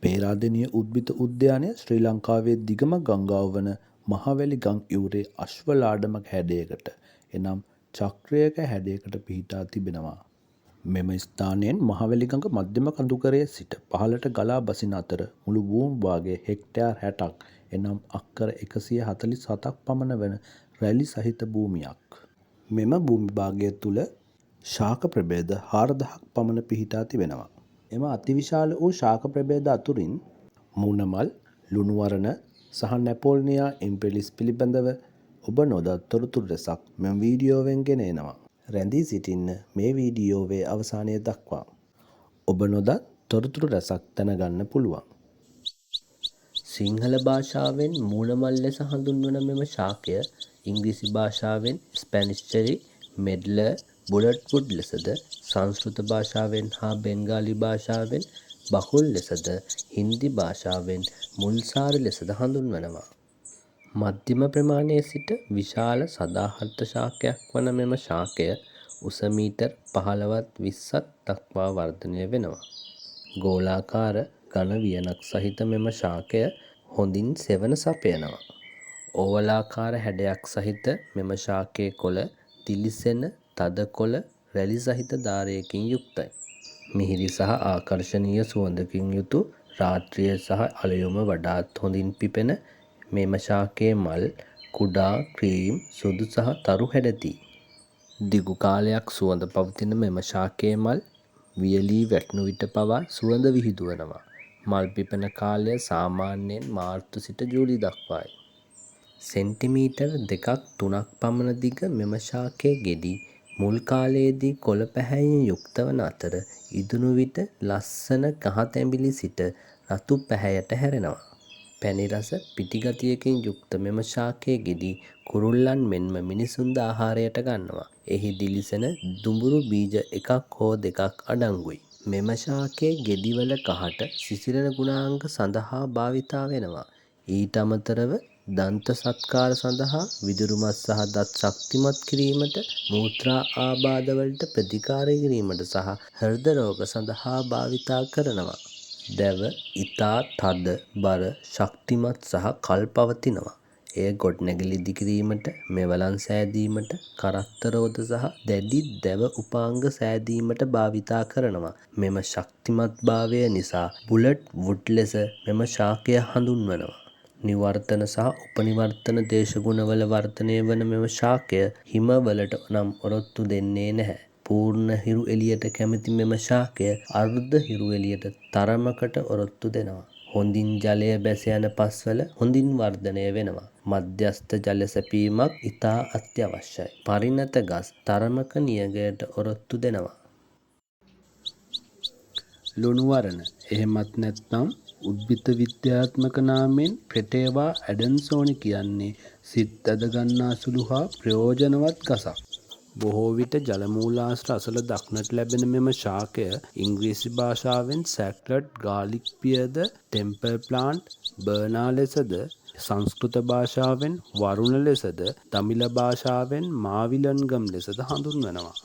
පේරාදෙණිය උද්භිත උද්‍යානය ශ්‍රී ලංකාවේ දිගම ගංගාව වන මහවැලි ගං ඉවුරේ අශ්ව ලාඩමක හැඩයකට එනම් චක්‍රයක හැඩයකට පිහිටා තිබෙනවා. මෙම ස්ථානයෙන් මහවැලි ගඟ මධ්‍යම කඳුකරයේ සිට පහළට ගලා බසින අතර මුළු භූමි භාගය හෙක්ටයාර් 60ක් එනම් අක්කර 147ක් පමණ වන රැලි සහිත භූමියක්. මෙම භූමි භාගය තුළ ශාක ප්‍රභේද 4000ක් පමණ පිහිටා තිබෙනවා. එම අතිවිශාල වූ ශාක ප්‍රභේද අතුරින් මුණමල්, ලුණුවරණ සහ නැපෝලියා ඉම්පෙලිස් පිළිබඳව ඔබ නොදත් තොරතුරු රැසක් මෙම වීඩියෝවෙන් ගෙන එනවා. රැඳී සිටින්න මේ වීඩියෝවේ අවසානය දක්වා. ඔබ නොදත් තොරතුරු රැසක් දැනගන්න පුළුවන්. සිංහල භාෂාවෙන් මූණමල් ලෙස හඳුන්වන මෙම ශාකය ඉංග්‍රීසි භාෂාවෙන් ස්පැනිෂ් චෙරි, මෙඩ්ලර්, බුලට්වුඩ් ලෙසද, සංස්කෘත භාෂාවෙන් හා බෙන්ගාලි භාෂාවෙන් බකුල් ලෙසද, හින්දි භාෂාවෙන් මුල්සාර ලෙසද හඳුන්වනවා. මධ්‍යම ප්‍රමාණයේ සිට විශාල සදාහර්ත ශාකයක් වන මෙම ශාකය උස මීටර් 15-20ක් දක්වා වර්ධනය වෙනවා. ගෝලාකාර ඝන වියනක් සහිත මෙම ශාකය හොඳින් සෙවන සපයනවා. ඕවලාකාර හැඩයක් සහිත මෙම ශාකයේ කොළ දිලිසෙන තද කොළ රැලි සහිත දාරයකින් යුක්තයි. මිහිරි සහ ආකර්ශනීය සුවඳකින් යුතු රාත්‍රිය සහ අලුයම වඩාත් හොඳින් පිපෙන මෙම ශාකයේ මල් කුඩා ක්‍රීම් සුදු සහ තරු හැඩැති. දිගු කාලයක් සුවඳ පවතින මෙම ශාකයේ මල් වියලී වැටුණු විට පවා සුවඳ විහිදුවනවා. මල් පිපෙන කාලය සාමාන්‍යයෙන් මාර්තු සිට ජූලි දක්වායි. සෙන්ටිමීටර් 2-3ක් පමණ දිග මෙම ශාකයේ ගෙඩි මුල් කාලයේදී කොළ පැහැයෙන් යුක්ත වන අතර ඉදුණු විට ලස්සන කහ තැඹිලි සිට රතු පැහැයට හැරෙනවා. පැණි රස පිටි ගතියකින් යුක්ත මෙම ශාකයේ ගෙඩි කුරුල්ලන් මෙන්ම මිනිසුන්ද ආහාරයට ගන්නවා. එහි දිලිසෙන දුඹුරු බීජ 1 හෝ 2ක් අඩංගුයි. මෙම ශාකයේ ගෙඩිවල කහට සිසිලන ගුණාංග සඳහා භාවිතා වෙනවා. ඊට අමතරව දන්ත සත්කාර සඳහා විදුරු මස් සහ දත් ශක්තිමත් කිරීමට, මූත්‍රා ආබාධවලට ප්‍රතිකාර කිරීමට සහ හෘද රෝග සඳහා භාවිතා කරනවා. දැව ඉතා තද, බර, ශක්තිමත් සහ කල් පවතිනවා. එය ගොඩනැගිලි ඉදිකිරීමට, මෙවලන් සෑදීමට, කරත්ත රෝධ සහ දැඩි දැව උපාංග සෑදීමට භාවිතා කරනවා. මෙම ශක්තිමත් භාවය නිසා බුලට් වුඩ් ලෙස මෙම ශාකය හඳුන්වනවා. නිවර්තන සහ උපනිවර්තන දේශගුණවල වර්ධනය වන මෙම ශාකය හිමවලට නම් ඔරොත්තු දෙන්නේ නැහැ. පූර්ණ හිරු එළියට කැමති මෙම ශාකය අර්ධ හිරු එළියට තරමකට ඔරොත්තු දෙනවා. හොඳින් ජලය බැස යන පස්වල හොඳින් වර්ධනය වෙනවා. මධ්‍යස්ථ ජල සැපීමක් ඉතා අත්‍යවශ්‍යයි. පරිණත ගස් තරමක නියගයට ඔරොත්තු දෙනවා. ලුණුවරණ එහෙමත් නැත්නම් උද්භිද විද්‍යාත්මක නාමයෙන් ප්‍රෙටේවා ඇඩන්සෝනි කියන්නේ සිත් ඇද ගන්නා සුළු හා ප්‍රයෝජනවත් ගසක්. බොහෝ විට ජලමූලාශ්‍ර අසල දක්නට ලැබෙන මෙම ශාකය ඉංග්‍රීසි භාෂාවෙන් සැක්‍රඩ් ගාර්ලික් පියද ටෙම්පල් ප්ලාන්ට් බර්නා ලෙසද, සංස්කෘත භාෂාවෙන් වරුණ ලෙසද, දමිළ භාෂාවෙන් මාවිලන්ගම් ලෙසද හඳුන්වනවා.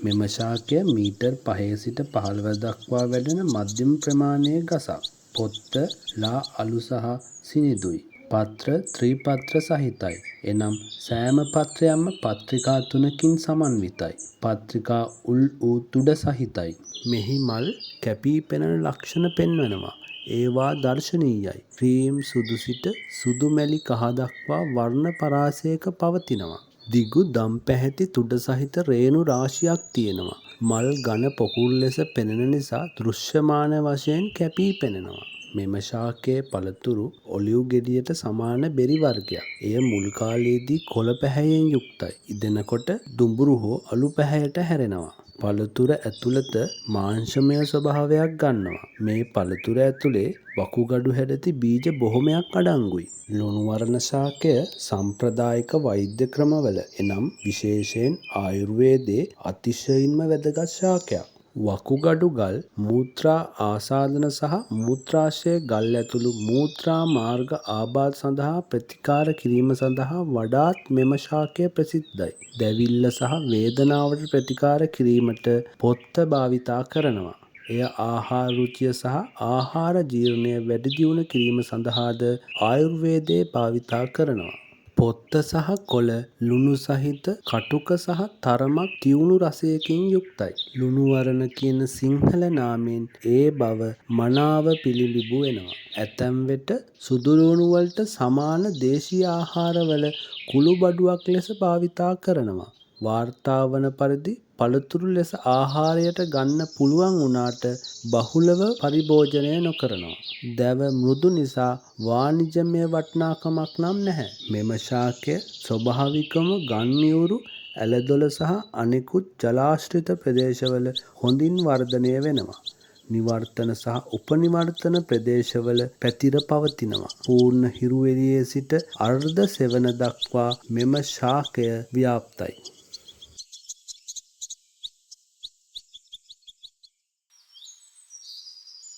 මෙම ශාකය මීටර් 5 සිට 15 දක්වා වැඩෙන මධ්‍යම ප්‍රමාණයේ ගසක්. පොත්ත ලා අලු සහ සිනිඳුයි. පත්‍ර ත්‍රිපත්‍ර සහිතයි. එනම් සෑම පත්‍රයක්ම පත්‍රිකා 3කින් සමන්විතයි. පත්‍රිකා උල් වූ තුඩ සහිතයි. මෙහි මල් කැපී පෙනෙන ලක්ෂණ පෙන්වනවා. ඒවා දර්ශනීයයි. ක්‍රීම් සුදු සිට සුදු මැලි කහ දක්වා වර්ණ පරාසයක පවතිනවා. දිගු දම් පැහැති තුඩ සහිත රේණු රාශියක් තියෙනවා. මල් ඝන පොකුරු ලෙස පෙනෙන නිසා දෘශ්‍යමාන වශයෙන් කැපී පෙනෙනවා. මෙම ශාකයේ පළතුරු ඔලිව් ගෙඩියට සමාන බෙරි වර්ගයක්. එය මුල් කාලයේදී කොළ පැහැයෙන් යුක්තයි. ඉදෙනකොට දුඹුරු හෝ අලු පැහැයට හැරෙනවා. පළතුර ඇතුළත මාංශමය ස්වභාවයක් ගන්නවා. මේ පළතුර ඇතුලේ වකුගඩු හැඩති බීජ බොහොමයක් අඩංගුයි. ලුණුවරණ ශාකය සම්ප්‍රදායික වෛද්‍ය ක්‍රමවල එනම් විශේෂයෙන් ආයුර්වේදයේ අතිශයින්ම වැදගත් ශාකයක්. වකුගඩු ගල්, මූත්‍රා ආසාදන සහ මූත්‍රාශය ගල් ඇතුළු මූත්‍රා මාර්ග ආබාධ සඳහා ප්‍රතිකාර කිරීම සඳහා වඩාත් මෙම ශාකය ප්‍රසිද්ධයි. දැවිල්ල සහ වේදනාවට ප්‍රතිකාර කිරීමට පොත්ත භාවිතා කරනවා. එය ආහාර රුචිය සහ ආහාර ජීර්ණය වැඩි දියුණු කිරීම සඳහාද ආයුර්වේදයේ භාවිතා කරනවා. පොත්ත සහ කොළ ලුණු සහිත කටුක සහ තරමක් තියුණු රසයකින් යුක්තයි. ලුණුවරණ කියන සිංහල නාමයෙන් ඒ බව මනාව පිළිබිඹු වෙනවා. ඇතැම් විට සුදුලුණු වලට සමාන දේශීය ආහාරවල කුළුබඩුවක් ලෙස භාවිතා කරනවා. වාර්තා වන පරිදි පළතුරු ලෙස ආහාරයට ගන්න පුළුවන් වුණාට බහුලව පරිභෝජනය නොකරනවා. දැව මෘදු නිසා වාණිජමය වටිනාකමක් නම් නැහැ. මෙම ශාකය ස්වභාවිකවම ගම්මියුරු ඇලදොල සහ අනෙකුත් ජලාශ්‍රිත ප්‍රදේශවල හොඳින් වර්ධනය වෙනවා. නිවර්තන සහ උපනිවර්තන ප්‍රදේශවල පැතිර පවතිනවා. පූර්ණ හිරු එළියේ සිට අර්ධ සෙවන දක්වා මෙම ශාකය ව්‍යාප්තයි.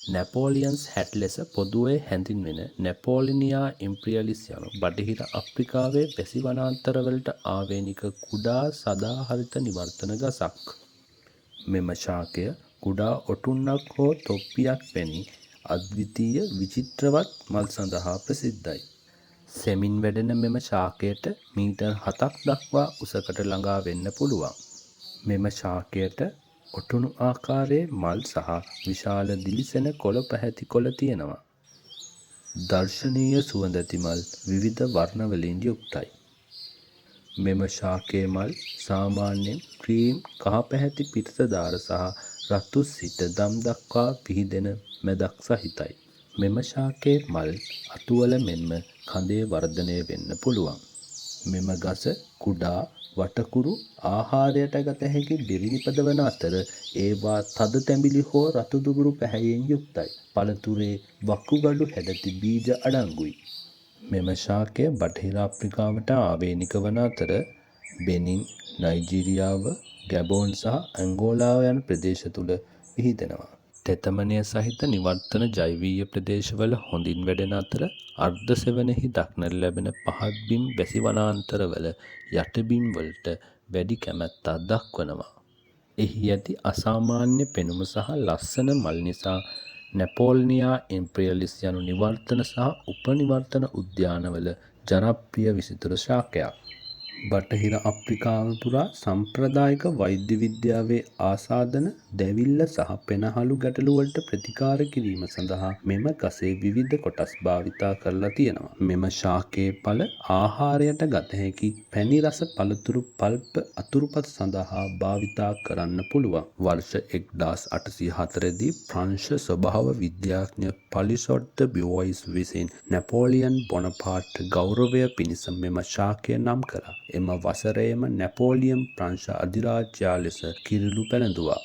නැපෝලියන්ස් හැට් ලෙස පොදුවේ හැඳින්වෙන නැපෝලිනියා ඉම්පීරියලිස් යනු බටහිර අප්‍රිකාවේ වැසි වනාන්තරවලට ආවේනික කුඩා සදාහරිත නිවර්තන ගසක්. මෙම ශාකය කුඩා ඔටුන්නක් හෝ තොප්පියක් වැනි අද්විතීය විචිත්‍රවත් මල් සඳහා ප්‍රසිද්ධයි. සෙමින් වැඩෙන මෙම ශාකයට මීටර් 7ක් දක්වා උසකට ළඟා වෙන්න පුළුවන්. මෙම ශාකයට ඔටුනු ආකාරයේ මල් සහ විශාල දිලිසෙන කොළ පැහැති කොළ තියෙනවා. දර්ශනීය සුවඳ ඇති මල් විවිධ වර්ණවලින් යුක්තයි. මෙම ශාකයේ මල් සාමාන්‍යයෙන් ක්‍රීම් කහ පැහැති පිරිසදාර සහ රතු සිට දම් දක්වා පිහිදෙන මැදක් සහිතයි. මෙම ශාකයේ මල් අතුවල මෙන්ම කඳේ වර්ධනය වෙන්න පුළුවන්. මෙම ගස කුඩා වටකුරු ආහාරයට ගත හැකි බිරිනිපද වන අතර ඒවා තද තැඹිලි හෝ රතු දුඹුරු පැහැයෙන් යුක්තයි. පළතුරේ වකුගඩු හැඩති බීජ අඩංගුයි. මෙම ශාකය බටහිර අප්‍රිකාවට ආවේනික වන අතර බෙනින්, නයිජීරියාව, ගැබෝන් සහ ඇංගෝලාව යන ප්‍රදේශ තුල විහිදෙනවා. තෙතමනය සහිත නිවර්තන ජෛවීය ප්‍රදේශවල හොඳින් වැඩෙන අතර අර්ධ සෙවණෙහි දක්නට ලැබෙන පහත් බිම් වැසි වනාන්තරවල යටබිම් වලට වැඩි කැමැත්තක් දක්වනවා. එහි ඇති අසාමාන්‍ය පෙනුම සහ ලස්සන මල් නිසා නැපෝලිනියා ඉම්පීරියලිස් යනු නිවර්තන සහ උපනිවර්තන උද්‍යානවල ජනප්‍රිය විසිතුරු ශාකයක්. බටහිර අප්‍රිකාව පුරා සම්ප්‍රදායික වෛද්‍ය විද්‍යාවේ ආසාදන, දැවිල්ල සහ පෙනහළු ගැටලු වලට ප්‍රතිකාර කිරීම සඳහා මෙම ගසේ විවිධ කොටස් භාවිතා කරලා තියෙනවා. මෙම ශාකයේ ඵල ආහාරයට ගත හැකි පැණි රස පළතුරු පල්ප් අතුරුපස සඳහා භාවිතා කරන්න පුළුවන්. වර්ෂ 1804 දී ප්‍රංශ ස්වභාව විද්‍යාඥ පලිසොට් ද බියොයිස් විසින් නැපෝලියන් බොනපාර්ට් ගෞරවය පිණිස මෙම ශාකය නම් කළා. එම වසරේම නැපෝලියන් ප්‍රංශ අධිරාජයා ලෙස කිරුළු පැළඳුවා.